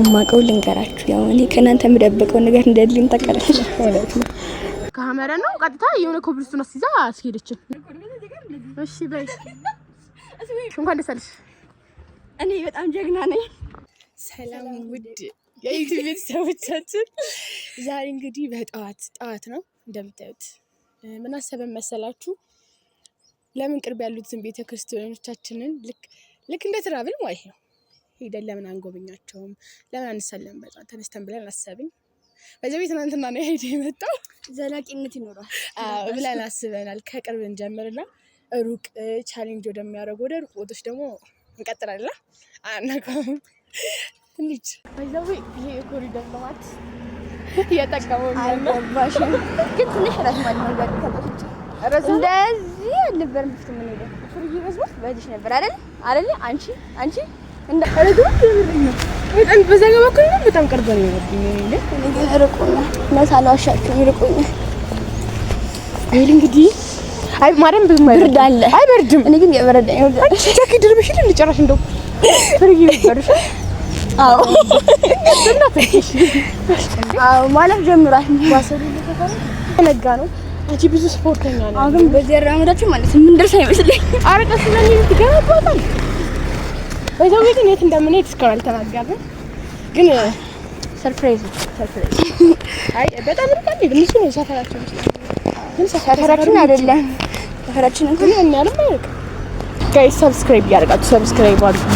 የማውቀው ልንገራችሁ። ያው እኔ ከእናንተ የምደብቀው ነገር እንደሌለም ታውቃላችሁ ማለት ነው። ካሜራ ነው ቀጥታ የሆነ ኮብልስቶን አስይዛ አስሄደችን። እሺ በይ እንኳን ደስ አለሽ። እኔ በጣም ጀግና ነኝ። ሰላም ውድ የዩቲዩብ ቤተሰቦቻችን፣ ዛሬ እንግዲህ በጠዋት ነው እንደምታዩት። ምን አሰበን መሰላችሁ? ለምን ቅርብ ያሉትን ቤተክርስቲያኖቻችንን ልክ እንደ ትራቭል ማለት ነው ሄደን ለምን አንጎበኛቸውም? ለምን አንሰለም? በጣም ተነስተን ብለን አሰብን። በዚህ ትናንትና ነው ሄደ የመጣው ዘላቂነት ይኖራል ብለን አስበናል። ከቅርብ እንጀምርና ሩቅ ቻሌንጅ ወደሚያደርጉ ወደ ሩቅ ቦታዎች ደግሞ እንቀጥላለን። አናውቅም እንዴ ባይዛው ይሄ የኮሪደር ልማት እየጠቀመው ነው። አይባሽም ግን ትንሽ ረዝማል ነው ጋር ተጠቅጭ እንደዚህ አልነበረም። ብፍት ምን ሄደ ፍርይ ረዝማት በዚህ ነበር አይደል? አንቺ እንደ አረጋው ነው በጣም በዛጋ በኩል ነው። በጣም ቅርብ ነው የሚሆነው። እኔ ግን ርቆኛ ለሳላሻችሁ ይርቆኛ ይል እንግዲህ አይ ማረም ብርድ አለ። አይ በርድም እኔ ግን የበረደኝ ነው። አንቺ ጃኬት ድርብሽል እንጨራሽ እንደው ፍርይ ይበርሽ። አዎ ማለት ጀምሯል። ዋሰሉ ለተፈራ ነጋ ነው። አንቺ ብዙ ስፖርተኛ ነሽ። አሁን በዚህ አራመዳችሁ ማለት ምን ደርስ አይመስልኝ። አረቀስ ለኔ ትገባታል። በዛው ግን የት እንደምንሄድ እስካሁን አልተናገርንም። ግን ሰርፕራይዝ አይ በጣም ርቀት ነው። ምንስ ነው ሰፈራችን ውስጥ ግን ሰፈራችን አይደለም። ሰፈራችን እንኳን ምን ያለው ማለት ጋይስ ሰብስክራይብ ያደርጋችሁ ሰብስክራይብ አድርጉ፣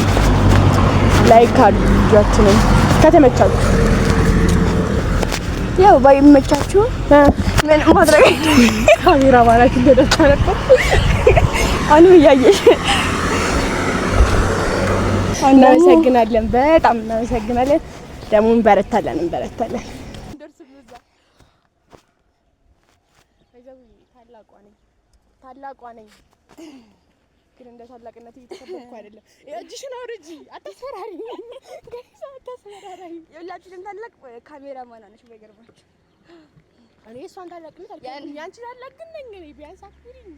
ላይክ አድርጉ። ቪዲዮአችንን ከተመቻችሁ ያው ባይመቻችሁ ምን ማድረግ ካሜራ ማለት እንደደረሰ አሁን እያየሽ እናመሰግናለን። በጣም እናመሰግናለን። ደግሞ እንበረታለን። ታላቋ ነኝ ግን እንደ ታላቅነት እየተከበርኩ አይደለም። እጅሽን አውርጂ፣ አታስፈራሪ። ጋይስ አታስፈራሪ። የሁላችንም ታላቅ ካሜራማን ነሽ። በገርባችሁ እኔ እሷን ታላቅነት አልኩኝ። ያንቺ ታላቅ ግን ነኝ እኔ። ቢያንስ አትኩሪኝ።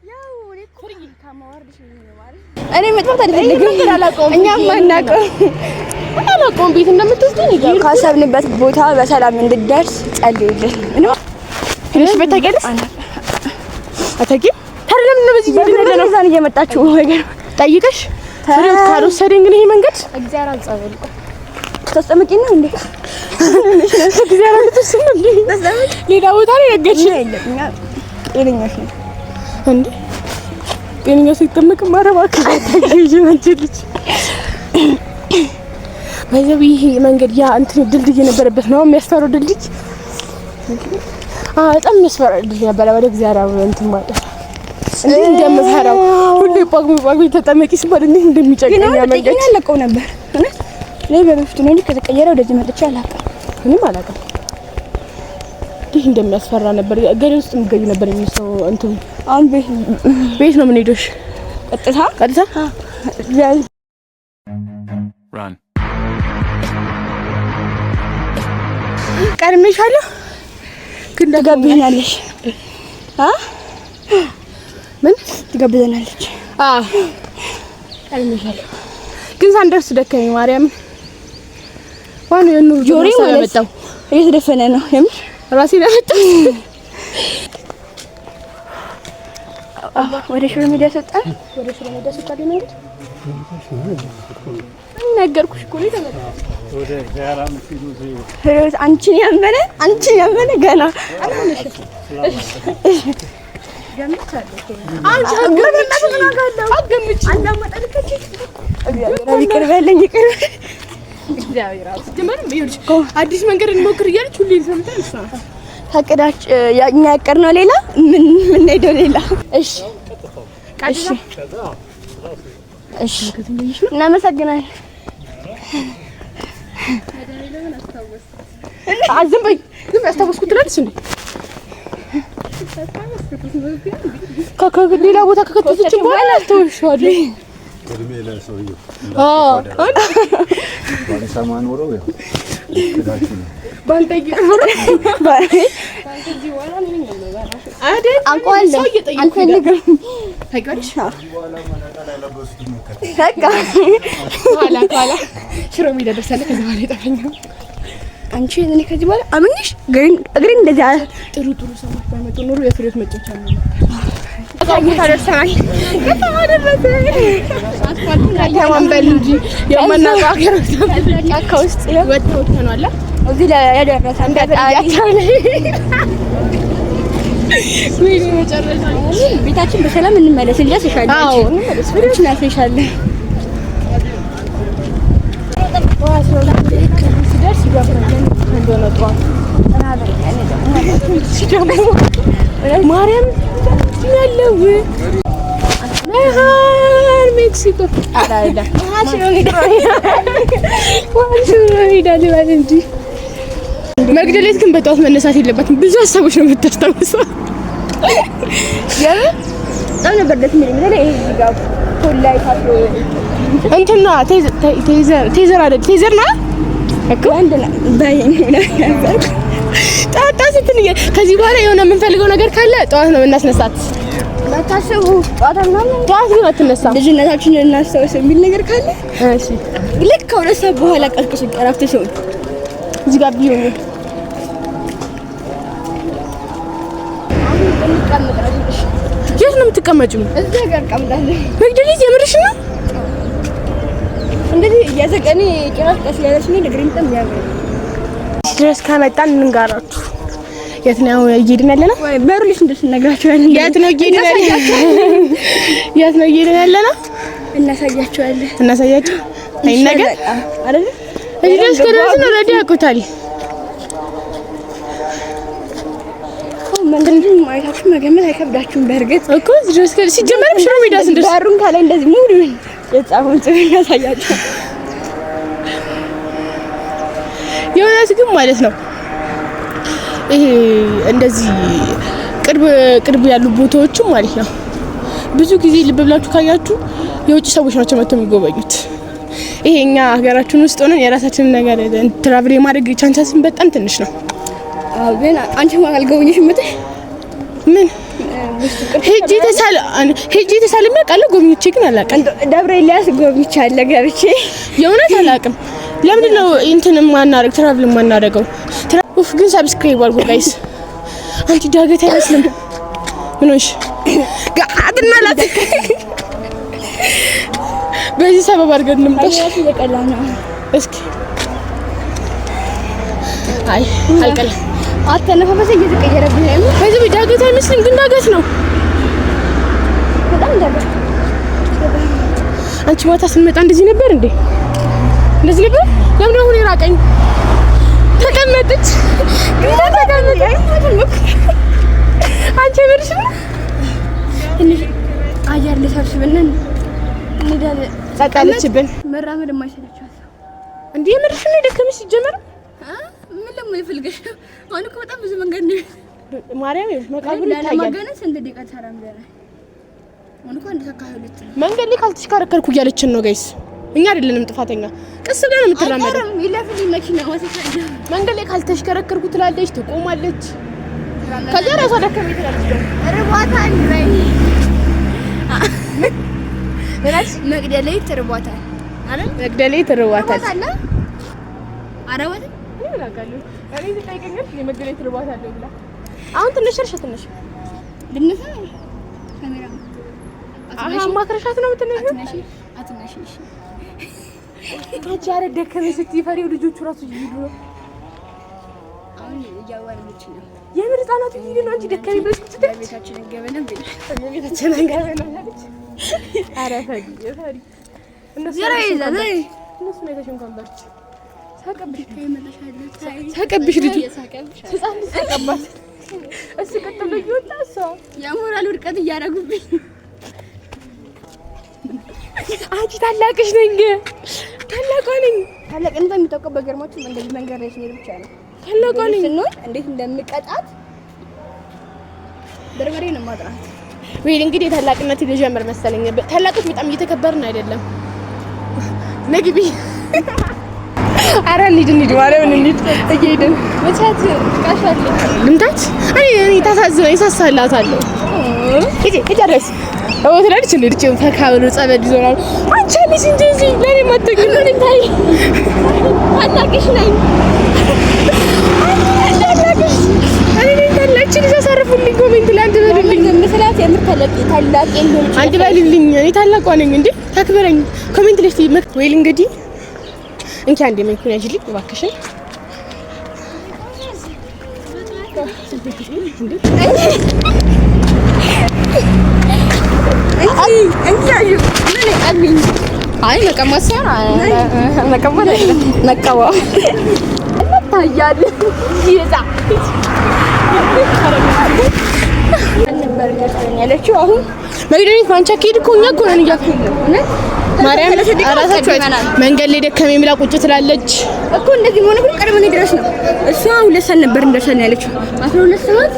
ያው እኔ ኩሪኝ ካማወርድሽ ነው ማለት እኔ መጥፋት አይደለም። እኛም አናውቀውም ቤት እንደምትወስደን ይገርም። ካሰብንበት ቦታ በሰላም እንድደርስ ጸልዩልን። ትንሽ በተገለጽ አታውቂም? ታዲያ ለምን ነው በዚህ ቪዲዮ ነው ዛን እየመጣችሁ ነገር ጠይቀሽ ፍሬት ካልወሰደኝ ግን ይሄ መንገድ እግዚአብሔር አልጸበል ተስተምቂና እንዴ እግዚአብሔር አልተሰም እንዴ ሌላ ቦታ ላይ ነገች አይደለም። ጤነኛሽ ነው እንዴ? ጤነኛ ሲጠመቅ ማረባክ ታገጂ አንቺልሽ ባይዘው ይሄ መንገድ ያ እንትን ድልድይ የነበረበት ነው የሚያስፈራው ድልድይ። በጣም የሚያስፈራው ድልድይ ነበር። ወደ እግዚአብሔር እንትን ማለት እንዴ እንደምፈራው ሁሉ ጳጉሜ ተጠመቂ ሲባል እንዴ እንደሚጨቀኝ መንገድ ያለቀው ነበር። እኔ በፊት ነው ከተቀየረ ወደዚህ መጥቻ አላውቅም። እኔም አላውቅም። ይሄ እንደሚያስፈራ ነበር። ገሬ ውስጥ ምገኝ ነበር የሚሰው እንትን አሁን ቤት ነው ምን ሄዶሽ ቀጥታ ራን ቀርሜሻለሁ ግን ትጋብዘኛለሽ። ምን ትጋብዘናለች? ቀርሜሻለሁ ግን ሳንደርስ ደከመኝ። ማርያም ዋኑ የኑር ጆሪ ማለት ነው እየተደፈነ ነው የምር ራሴ ነው መጣው። ወደ ሽሮ ሜዳ ሰጣን። መንገድ ነገርኩሽ እኮ ነው ተመጣ ወደ ጋራም ሲሉ አንቺን ያመነ ገና አላነሽ ገምቻለሁ። አንቺ አገምች አንዳመጣልከች ይቅር በለኝ እግዚአብሔር ራስ ጀመር ይልሽ አዲስ መንገድ እንሞክር እያለች ሁሌ ሰምተን እሷ ታቀዳች ያኛ ያቀርነው ሌላ ምን ሄደው ሌላ። እሺ እናመሰግናለን። ዝም በይ አስታወስኩት ትላለች እንዴ ሌላ ቦታ ከከተተች በኋላ አስተውሻለሁ። እድሜ ለሰውዬው ባንሰማ ኖሮ ያው ከዳችሁ ባንጠይቅ ኖሮ ከዚህ በኋላ ምን ነው አይደል? አንፈልግም ታይቀርሽ ኋላ ሽሮ ሜዳ ደርሳለህ። ከዛ በኋላ ይጠፋኛል። አንቺ እኔ ከዚህ በኋላ አምንሽ እግሬ እንደዛ ጥሩ ሰዎች ባመጡ ኑሮ የፍሬት መጫወቻ ነው። ከተማ ደርሰናል። ከተማን በል እንጂ የማናውቀው ሀገር ጫካ ውስጥ ወጥተናል። እዚህ ላይ ያደረሰ ቤታችን በሰላም እንመለስ። እንጃስሻለሁ። አዎ እንመለስ። ፍሬዎች ናፈሻለህ። ሲደርስ ይጓፍራለን እንደሆነ ጠዋት ማርያም ያለው መሀል ሜክሲኮ አላለ ሄዳል እንጂ መግደሌት ግን በጠዋት መነሳት የለባትም። ብዙ ሀሳቦች ነው የምታስታውሰው። በጣም ነበር ደስ የሚለኝ። ይሄ እዚህ ጋር ኮላይ ታስሮ እንትና ቴዘር አይደል? ቴዘር ና እኮ አንደና ባይን ነበር ጣጣ ስትል ከዚህ በኋላ የሆነ የምንፈልገው ነገር ካለ ጠዋት ነው እናስነሳት። ታስቡ ጠዋት ግን አትነሳም። ልጅነታችንን እናስታውስ የሚል ነገር ካለ እሺ ልክ ከሁለት ሰዓት በኋላ ቀስቅሱ ቀራፍተ ሰው እዚህ ጋር ቢሆን የት ነው የምትቀመጪው? እዚህ ጋር ቀምጣለሁ። መግደሊት የምርሽ ነው? እንደዚህ ያዘቀኔ ጭራሽ ቀስ ያለሽ ነው ለግሪን ጠም ያለው ድረስ ከመጣን እንንጋራችሁ። የት ነው እየሄድን ያለነው? ወይ በሩልሽ እንደተነግራችኋለን። የት ነው እየሄድን ያለነው? እናሳያችኋለን። እናሳያችሁ አይ ነገር አይደል? እዚህ ድረስ ከደረስን ኦልሬዲ ያውቁታል። መንገዱን ማየታችሁ መገመት አይከብዳችሁም። በእርግጥ እኮ እዚህ ድረስ ሲጀመር ሽሮ ሜዳ ስንደርስ በሩን ካላይ እንደዚህ ሙሉ የጻፉን ጽሑፍ እናሳያችሁ። የሆነስ ግን ማለት ነው ይሄ እንደዚህ ቅርብ ያሉ ቦታዎችም ማለት ነው ብዙ ጊዜ ልብ ብላችሁ ካያችሁ የውጭ ሰዎች ናቸው መጥተው የሚጎበኙት። ይሄኛ ሀገራችን ውስጥ ሆነን የራሳችንን ነገር ትራቭል የማድረግ ቻንሳችን በጣም ትንሽ ነው። አዎ ግን አንቺ ማለት አልጎበኘሽም መጥተሽ ምን ሄጄ ተሳልሜ አውቃለሁ። ጎብኝቼ ግን አላውቅም። ደብረ ኤልያስ ጎብኝቻለሁ ገብቼ የእውነት አላውቅም። ለምንድን ነው እንትን ማናረግ ትራቭል ማናረገው? ኡፍ ግን ሰብስክራይብ አድርጉ ጋይስ። አንቺ ዳገት አይመስልም። ምን ሆነሽ ጋአትና ላት በዚህ ሰበብ አድርገን እንምጣሽ። እየቀላና እስኪ አይ አልቀላ አተነፋፈሰ እየተቀየረብኝ ነው። በዚህ ዳገት አይመስልም ግን ዳገት ነው። በጣም ዳገት። አንቺ ማታ ስንመጣ እንደዚህ ነበር እንዴ? እንደዚህ ነበር። ለምን ነው የራቀኝ? ተቀመጠች አንቺ ምርሽ ነው ትንሽ አየር ልሰብስብና እንዳለ ተቃለችብን። መራመድ የማይሰለቻት እንዴ? ምርሽ ነው ደከመሽ ሲጀመር ምን ለማይፈልገሽ አሁን እኮ በጣም ብዙ መንገድ ነው። ማርያም መቃብሩ ይታያል። ለማገነስ እንደ ደቂቃ ተራምደናል። አሁን እኮ እንደተካሄሉት መንገድ ላይ ካልተሽከረከርኩ እያለችን ነው ጋይስ። እኛ አይደለንም ጥፋተኛ። ቀስ ብላ ነው የምትራመደው። ይለፍልኝ መኪና ወሰሰኝ። መንገድ ላይ ካልተሽከረከርኩ ትላለች፣ ትቆማለች። ከዛ ራሷ ደከመኝ ትላለች። ርቧታል በይ እራስ መግደሌ ትርቧታል አይደል? መግደሌ ትርቧታል አረዋት ይላጋለሁ። እኔ ትጠይቀኛለሽ የመግደሌ ትርቧታል ብላ አሁን ትንሽ ትንሽ ልነሳ ካሜራ ማክረሻት ነው የምትነሺው? አትነሺ እሺ። ታች ያረ ደከመኝ ስትይ ፈሪው ልጆቹ ራሱ ይሄዱ ነው። አሁን እያወራች ነው የምር ህፃናቱ ይሄዱ ነው። አንቺ ደከመኝ ብለሽ ስትይ ቤታችንን ገበነን ቢል ቤታችንን ገበነን አለች። አረ ፈሪ እነሱ ነው የተሸንኳንባች ሳቀብሽ ልጅ ህፃን ልጅ ሳቀባት እሱ ቀጥሎ ይወጣ እሷ የሞራል ውድቀት እያደረጉብኝ። አንቺ ታላቅሽ ነኝ። ታላቋ ነኝ። ታላቅነት የሚታወቀው በገርማችሁ እንደዚህ መንገድ ላይ ሲሄድ ብቻ ነው። ታላቋ ነኝ። ስንሆን እንዴት እንደምቀጣት በርበሬ ነው ማጥራት። ወይ እንግዲህ ታላቅነት ልጀምር መሰለኝ። ታላቆች በጣም እየተከበርን አይደለም። ነግቢ አረ እንሂድ ማርያምን እንሂድ። እየሄድን መቻት ቃሻት ልምታት። እኔ ታሳዝነኝ ሳሳላታለሁ። እጂ እጨርስ ትላለች እንዴ ልጅ ፈካ ብሎ ጸበል ይዞራል። አንቺ ልጅ እንደዚህ ለኔ መጥቶኝ ምን ታይ አላቅሽ ነኝ አላቅሽ እኔ ታላች ልጅ አሳርፉልኝ። ኮሜንት ላይ አንድ በልልኝ መስላት የምር ታላቅ እንደሆነ አንድ በልልኝ። እኔ ታላቋ ነኝ እንዴ ታክብረኝ። ኮሜንት ላይ ወይል እንግዲህ እንኪ አንዴ ማይኩን ያጅልኝ እባክሽን። አይ መቀማት ሳይሆን መቀማት አይደለም መቀባ ታያለ ይዛ ያለችው አሁን መግደሊት ባንቻ ከሄድ እኮ እኛ እኮ ነን እያልኩኝ ነው። ማርያም አራሳችሁ መንገድ ላይ ደከመኝ ብላ ቁጭ ትላለች እኮ። እንደዚህ ሆነ ግን ቀድመን ድረስ ነው እሷ 2 ሰዓት ነበር እንደርሰን ያለችው 12 ሰዓት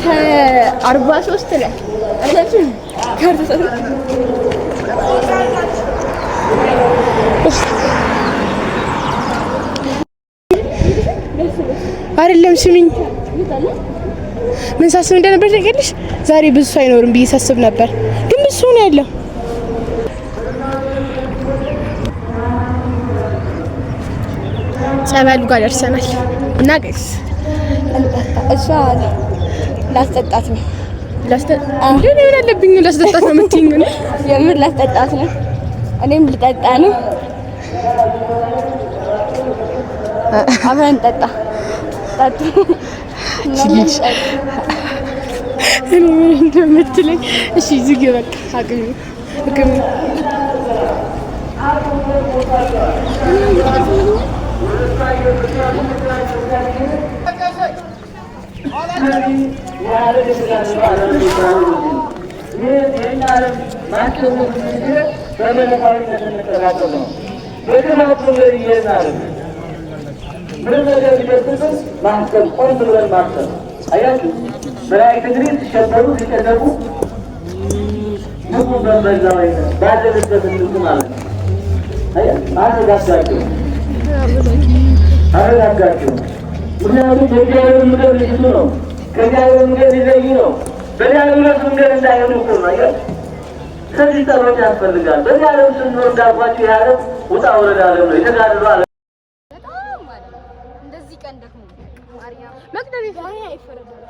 ከ43 ላይ አላችሁ ካርተሰ አይደለም ስሚኝ ምን ሳስብ እንደነበር ታውቂያለሽ? ዛሬ ብዙ ሰው አይኖርም ብዬ ሳስብ ነበር፣ ግን ብዙ ሰው ነው ያለው። ጸበሉ ጋር ደርሰናል እና ጋይስ እሷ ላስጠጣት ነው እንዴ ነው ያለብኝ? ላስጠጣት ነው የምትይኝ ነው? የምር ላስጠጣት ነው። እኔም ልጠጣ ነው። አብረን ጠጣ እኔ እንደምትለኝ እሺ ዝግ በቃ አቅም ምክንያቱም የእግዚአብሔር ምክር ልጅቱ ነው። ከእግዚአብሔር ምክር ሊለዩ ነው። በዲያብሎስ መንገድ እንዳይሆኑ እኮ ነው። አየህ፣ ስለዚህ ጸሎት ያስፈልጋል። በዚህ ዓለም ስንኖር እንዳልኳቸው የዓለም ውጣ ውረድ ዓለም ነው። የተጋድሎ ዓለም እንደዚህ ቀን ደግሞ ማርያም መቅደም አይፈረድም።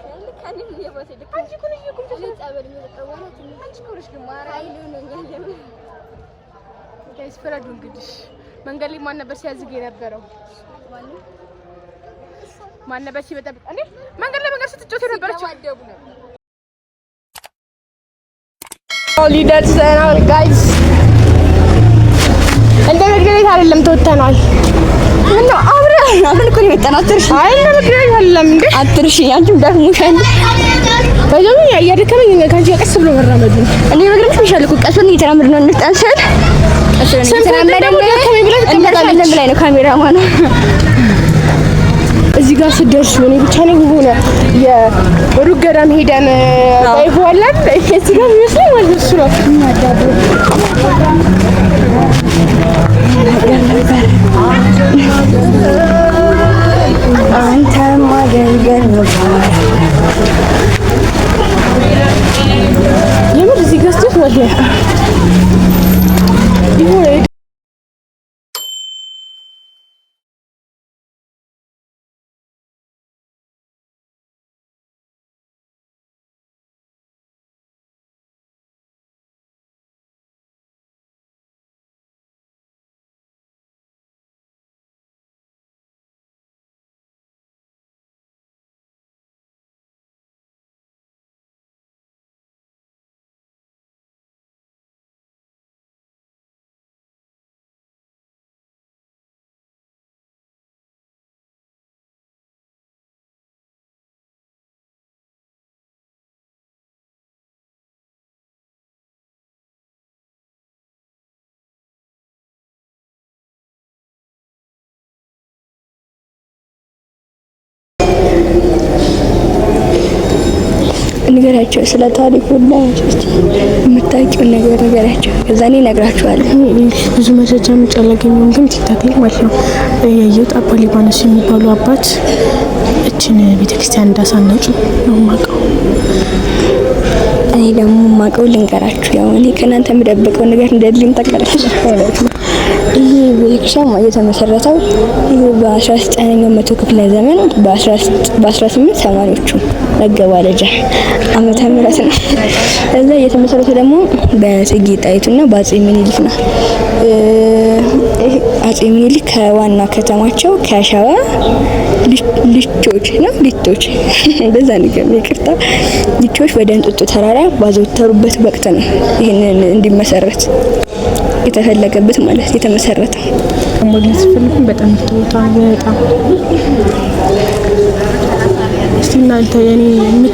ከኔ የባሰ አንቺ እኮ ነሽ እኮ ጸበል የሚጠጣው ማለት ነው። አንቺ እኮ ነሽ ግን ማርያም ኃይሉ ነው። ጋይስ ፍረዱ እንግዲህ። መንገድ ላይ ማን ነበር ሲያዝግ የነበረው? ማን ነበር ሲበጠብጥ? እንዴ መንገድ ላይ መንገድ ስትጮቱ ነበረች። ሊደርሰናል ጋይስ። እንደ መግደሌት አይደለም ተወተናል። ምን ነው አብረን እኮ ነው የመጣነው። አትርሺ። አይ እንደ መግደሌት አይደለም እንዴ አትርሺ። አንቺም ደክሞሻል። በጀም ያደከመኝ ካንቺ ቀስ ብሎ መራመድ ነው። እኔ መግደልሽ ይሻል እኮ ቀስ ብሎ እየተራመድ ነው እንጣንሰል ላይ ነው ካሜራማን። እዚህ ጋር ስደርሽ እኔ ብቻ ነኝ ሆነ የሩቅ ገዳም ሄደን ባይዋላል እዚህ ጋር ይመስላል ማለት እሱ ነው እናዳዱ አንተ ማገልገል ነው የምር እዚህ ጋር ስትደርስ ወዲያ ይሁን ንገራቸው ስለ ታሪኩ ላይ የምታውቂውን ነገር ንገራቸው። ከዛ እኔ እነግራቸዋለሁ። ብዙ መረጃ ምንጭ አላገኘሁም፣ ግን ቲክታክ ላይ ማለት ነው ያየሁት አባ ሊባኖስ የሚባሉ አባት እችን ቤተክርስቲያን እንዳሳነጹ ነው የማውቀው። እኔ ደግሞ ማቀው ልንገራችሁ። ያው እኔ ከእናንተ የምደብቀው ነገር እንደሌለም ታውቃላችሁ። ይሄ ቤተክርስቲያን የተመሰረተው በ19ኛው መቶ ክፍለ ዘመን በ1880ዎቹ መገባደጃ ዓመተ ምህረት ነው። እዛ የተመሰረተው ደግሞ በእቴጌ ጣይቱና በአጼ ምኒልክ ነው። አጼ ምኒልክ ከዋና ከተማቸው ከሸዋ ሊቶች በዛ ነገር ይቅርታ ሊቶች ወደ እንጦጦ ተራራ ባዘወተሩበት ወቅት ነው ይሄንን እንዲመሰረት የተፈለገበት ማለት የተመሰረተው። ሞግሊት ፈልኩኝ በጣም ተውታ በጣም እስቲ እናንተ የኔ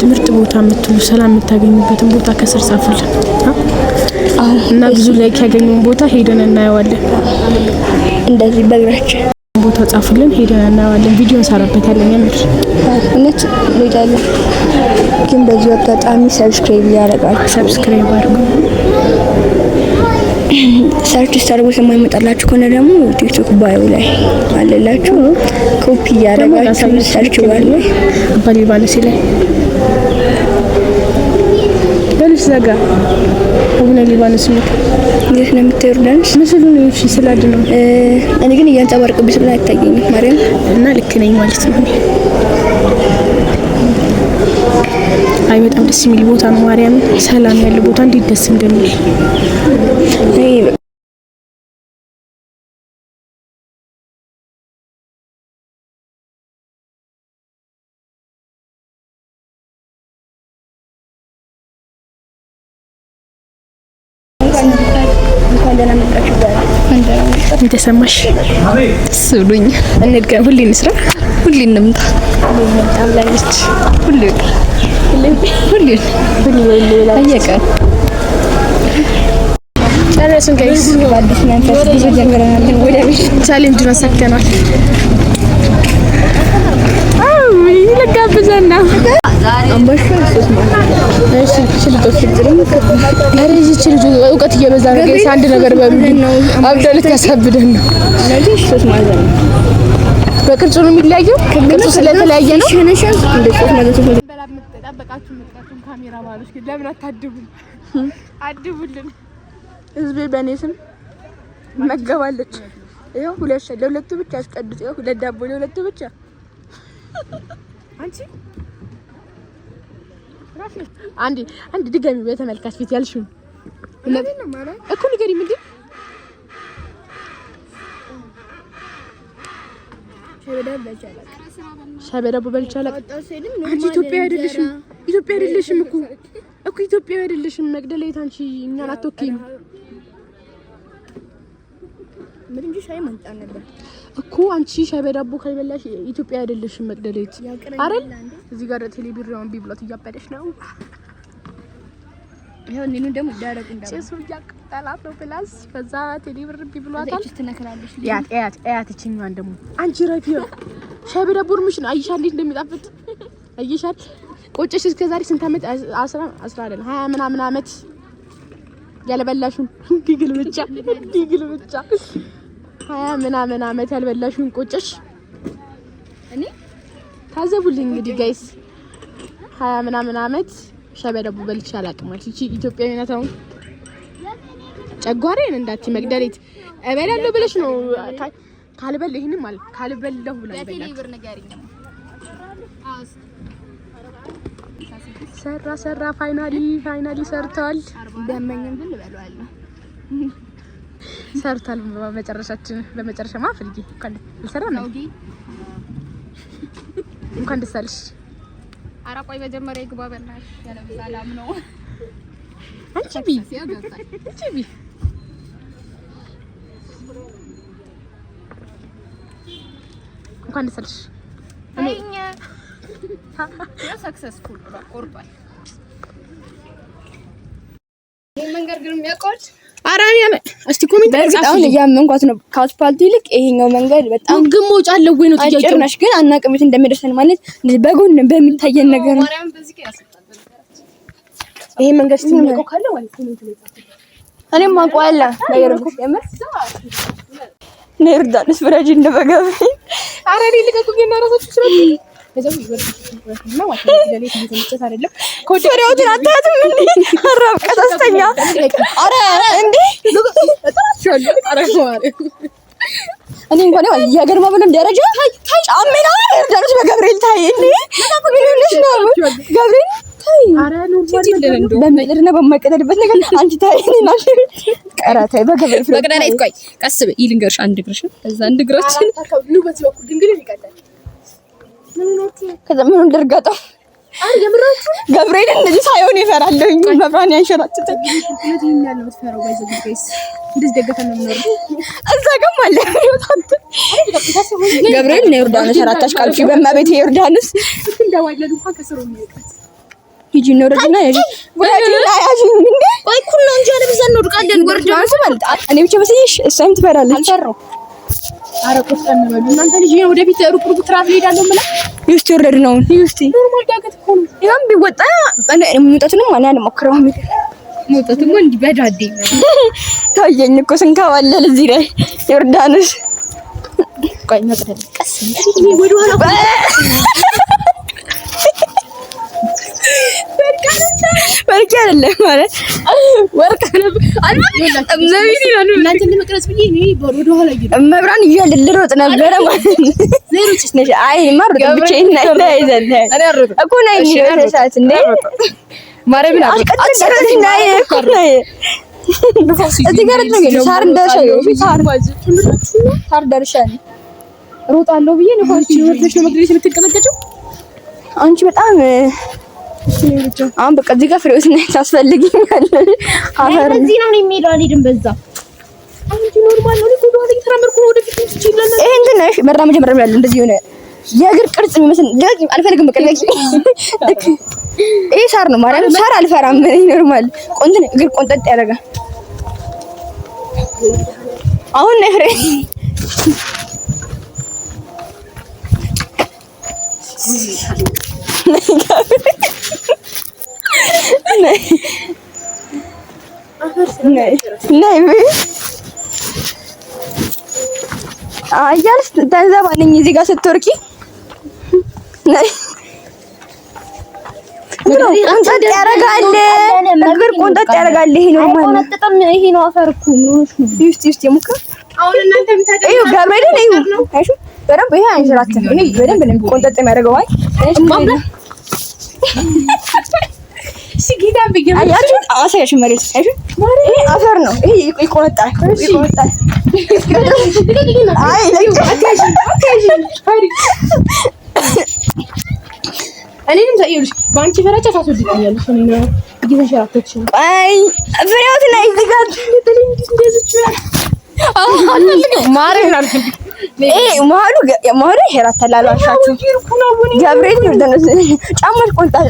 ምርጥ ቦታ የምትሉ ሰላም የምታገኙበትን ቦታ ከስር ጻፉልን እና ብዙ ላይክ ያገኙን ቦታ ሄደን እናየዋለን። እንደዚህ በእግራችን ቦታ ጻፉልን ሄደን እናየዋለን። ቪዲዮ እንሰራበታለን። የምር እውነት እንሄዳለን። ግን በዚህ አጋጣሚ ሰብስክራይብ አድርጉ። ሰርች ስታደርጉ የማይመጣላችሁ ከሆነ ደግሞ ቲክቶክ ባዮ ላይ አለላችሁ። ኮፒ ያደረጋችሁ ሰርች ባዮ ላይ ባሊባለሲ ላይ በልስ ዘጋ አቡነ ሊባኖስ ነው። የት ነው የምትወርዳንስ? ምስሉ ነው እሺ። ስላድ ነው እኔ ግን እያንጸባረቀብኝ ስለሆነ አይታየኝም። ማርያም እና ልክ ነኝ ማለት ነው። አይ በጣም ደስ የሚል ቦታ ነው። ማርያም ሰላም ያለው ቦታ እንዴት ደስ እንደሚል ተሰማሽ? ደስ ብሎኛል። እንድገም ሁሌ እንስራ፣ ሁሌ እንምጣ። አብላለች ሁሌ አየቀን ጨረስን። ጋይስ በአዲስ መንፈስ ብዙ ጀምረናል። ወደ ቤት ቻሌንጁን አሳክተናል። ይለጋብዘና አምባሽ ሶስት ማለት እሺ ሽልጦች ፍጥሩም ለዚህ ልጅ እውቀት እየበዛ ነው። ጋይስ አንድ ነገር በምን ነው አብዳልት ያሳብደን ነው። ለዚህ ሶስት ማለት ነው። በቅርጹ ነው የሚለያየው። ቅርጹ ስለተለያየ ነው። ሸነሸን እንደ ሶስት ማለት ነው። በላም ተጠበቃችሁ መጣችሁ ካሜራ ባሎች ግን ለምን አታድቡም? አድቡልን። ህዝቤ በእኔ ስም መገባለች። ይሄው ሁለት ለሁለቱ ብቻ አስቀድስ። ይሄው ሁለት ዳቦ ለሁለቱ ብቻ አንቺ አንድ ድጋሚ በተመልካች ፊት ያልሽው ለምን ማለት እኮ ንገሪ። ምንድን ሻይ በዳቦ በልቼ አላውቅም። አንቺ ኢትዮጵያዊ አይደለሽም እኮ ኢትዮጵያዊ አይደለሽም። መግደላዊት አንቺ እኛን አትወኪም። ምን እንጂ ሻይ ማንጣት ነበር እኮ አንቺ ሻይ በዳቦ ካልበላሽ ኢትዮጵያ አይደለሽም። መግደላዊት አይደል? እዚህ ጋር ቴሌቪዥን ቢብሎት እያበደሽ ነው። ይሄው እኔን ደግሞ ዳረቁ እንዳለ ጭሱ ያቀጣላት ነው ፕላስ በዛ ቴሌቪዥን ቢብሎታል። ያት እቺኛዋን ደግሞ አንቺ ረፊው ሻይ በዳቦ ምሽን አይሻል እንዴት እንደሚጣፍጥ አይሻል። ቆጨሽ እስከ ዛሬ ስንት አመት 10 አይደል 20 ምናምን አመት ያልበላሽውን ዲግል ብቻ 20 ምናምን አመት ያልበላሽውን ቆጨሽ። እኔ ታዘቡልኝ እንግዲህ ጋይስ 20 ምናምን አመት ሻይ በዳቦ በልቼ አላውቅም። እቺ ኢትዮጵያዊ ናት። አሁን ጨጓራዬን እንዳትዪ መግደሌት እበላለሁ ብለሽ ነው ካልበል ይሄንን ማለት ካልበላሁ ብላ ሰራ ፋይናሊ ሰርቷል። ደመኛም ግን እበላለሁ ሰርቷል። በመጨረሻማ ፍልጊ እንኳን ደስ አለሽ። ኧረ ቆይ መጀመሪያ ይግባ በእናትሽ ያለ ሰላም ነው። አንቺ ቢ እንኳን ደስ አለሽ። እኛ ሰክሰስፉል ቆርጧል። መንገድ ግን የሚያቆል አራኒያ እስቲ ኮሜንት አሁን እያመንኳት ነው። ከአስፓልት ይልቅ ይሄኛው መንገድ በጣም ግሞጭ አለው ወይ ነው ጥያቄው። ጭራሽ ግን አናውቅም የት እንደሚደርሰን ማለት እንደዚህ በጎን በሚታየን ነገር ነው። ይሄ መንገድ እስቲ የሚያውቀው ካለ ወይ ኮሜንት ላይ ጻፉ። እኔም አውቀዋለሁ ነገር ነው የምር ነርዳንስ ፍራጅ እንደበጋብ አራኒ ልቀቁ ግን አራሳችሁ ስለዚህ ከዛው ይወርድና ማለት ነው ለሌት እየተመቸት አይደለም ኮሪያውን አታያትም እንዴ? አራብ ቀጣስተኛ አረ እንዴ እኔ እንኳን የሀገር ማበለም ደረጃ ጫሜና ደረጃ በገብርኤል ታይ እንዴ ምን ሆነሽ ነው ገብርኤል ታይ አረ ነው በመድርና በማይቀደድበት ነገር አንቺ ታይ እና ቀራታይ በገብርኤል በቀዳዳ ይቆይ ቀስ በይ ይልንገርሽ አንድ ግርሽ ከዛ አንድ ግራችን ነው በዚህ በኩል ድንግል ይቀዳል ከዛ ምን እንደርጋጣው አይ የምራችሁ ገብርኤል እንደዚህ ሳይሆን ይፈራልኝ መብራን ያንሸራችተ እንደዚህ ያለው ተፈራው ባይዘ ጋይስ እንደዚህ ደገፈን ነው የሚኖር እዛ ጋር ማለት ገብርኤል ነው ዮርዳኖስ አራታሽ ቃልፊ በማቤት ዮርዳኖስ እንደዋይለዱ እንኳን ከስሩ የሚወጣ ሂጂ ነው ረጅና ያጂ ወራጅና ያጂ እንዴ ቆይ ኩል ነው እንጂ አለበዛን ነው ርቃለን ዮርዳኖስ ማለት እኔ ብቻ መስይሽ እሷም ትፈራለች አልፈራው አረቆስጠን ነው እናንተ ልጅ ነው ወደፊት ሩቅ ትራቭል ሄዳለሁ ማለት ይስቲ ወረድ ነው ይስቲ ኖርማል ዳገት እኮ ነው ያም ቢወጣ መውጣቱንም ማን ያልሞክረው መውጣቱም እንዲ በዳዴ ታየኝ እኮ ስንካዋለል እዚህ ላይ ዮርዳኖስ ቆይ መቅደል ቀስ ወደ ኋላ ወርቅ አይደለም ማለት ወርቅ ነብይ ነው እናንተ ለመቅረጽ ብዬ እኔ ወደ ኋላ መብራን ይያል ልሮጥ ነበረ ማለት ሌሎች ነሽ አይ ማሩጥ ብቻዬን ላይ ይዘን እኮ ነኝ ሰዓት እንዴ ማረብና አጥሰረኝ ናይ እኮ ነኝ እዚህ ጋር ነው ሳር ደርሻለሁ ሳር ደርሻለሁ ሮጣለሁ ብዬ ነው አንቺ ወርደሽ ነው መግደልሽ የምትቀለቀጨው አንቺ በጣም አሁን በቃ እዚህ ጋር ፍሬውስ ነኝ ታስፈልጊኛለሽ አፈር እዚህ ነው የሚሄደው አልሄድም በዛ አንቺ ኖርማል ነው እኮ ወደ ተራመርኩ ነው ወደፊት ትችላለሽ ይሄ እንትን ነሽ መራመጃ ያለው እንደዚህ ሆነ የእግር ቅርጽ የሚመስል ደግ አልፈልግም በቃ ይሄ ሳር ነው ማለት ሳር አልፈራም ኖርማል ቆንጥን እግር ቆንጠጥ ያደርጋል አሁን ነህሬ ነይ አያልስ ተንዘባለኝ እዚህ ጋር ስትወርቂ ነይ ቆንጠጥ ያደርጋል እግር ቆንጠጥ ያደርጋል ይሄ ነው ማለት ቆንጠጥም ይሄ ነው አፈር እኮ ምን ሆነሽ ነው ይስቲ የሙከ አሁን እናንተ ምታደርጉ እዩ ገብርኤል ነው አይሹ በደንብ ይሄ አንሽራትን ይሄ በደንብ ነው ቆንጠጥ የሚያደርገው አይ ሲጊዳ በየ አያችሁ አሳያችሁ መሬት አይሹ ይሄ አፈር ነው ይሄ ይቆነጣል አይ ለካታሽ እኔንም ታየውልሽ ባንቺ ፈራቻ ታስወድኛለሽ እኔ ነው እየተሸራተትሽ ነው አይ ፍሬውት ላይ እዚህ ጋር እንደዚህ አልፈልግም ማረን አልፈልግም ማሩ ሄራት ተላላሻችሁ ገብርኤል ነው ደነስ ጫማሽ ቆንጣል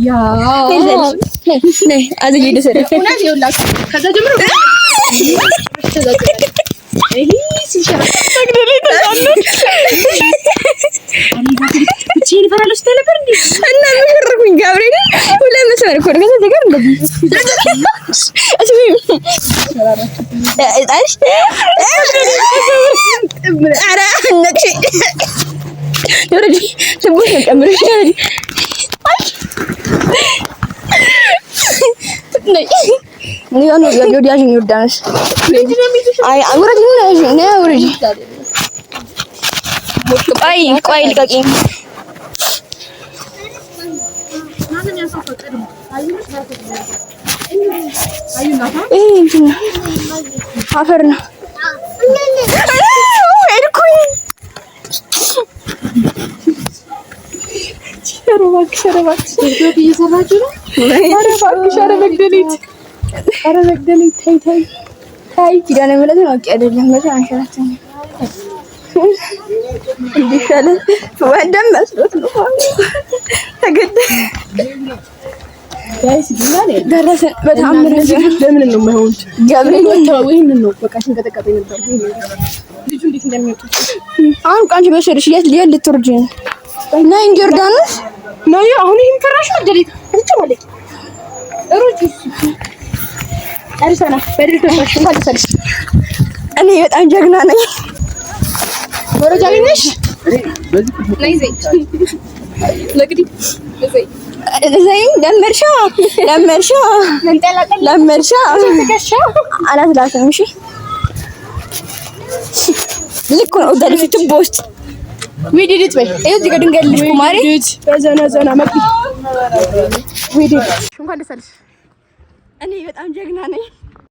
ያ ነይ አዝዬ ደሰደ እና ይኸውላችሁ ከዛ ጀምሮ ይሄ ሲሸራ ብቻዬን እፈራለሁ ስትይ ነበር እንዴ? እና ምርኩኝ ገብርኤል ሁለት መስመር እኮ ነው ከዛ ጋር እንደዚህ እሺ እጣሽ አራ ነክሽ ወረጂ ትቦሽ ጨምርሽ ነይ ነው የወዲያጅ ዮርዳኖስ አይ አውረጂ ነው አውረጂ ቆይ ልቀቂኝ ይሄ እንትን አፈር ነው ሄድኩኝ ኧረ እባክሽ እየሰራችሁ ነው ኧረ እባክሽ ኧረ መግደሊት ተይ ኪዳነ ምሕረትን አውቄ አይደለም መቼ አንሸራተኝ እንዲሻለን ወንድም መስሎት ነው ተገደ ጋይስ ዲናኔ ደረሰ በጣም ለምን ነው የማይሆን ገብርኤል ነው ይሄንን ነው በቃ ሽንቀጠቀጠኝ ነበር ልጁ እንዴት እንደሚወጡ አሁን ቃንቺ በሰርሽ ልትወርጂ ነው ነይ እንጂ ዮርዳኖስ ነይ አሁን ይሄን ፈራሽ አደረክ እቺ ማለት ሩጭ አርሰና በድል ተፈሽ ታልሰልሽ እኔ በጣም ጀግና ነኝ መረጃ አገኘሽ? ነይ ዘይ ለግዲ ዘይ ለመርሻ አላስላትም። እሺ ልክ ነው። ወደፊት ቦስት ዊዲዲት በይ እዚህ ጋር ድንገልሽ ኩማሪ በዘና መቅዲ ዊዲዲት እንኳን ደስ አለሽ። እኔ በጣም ጀግና ነኝ።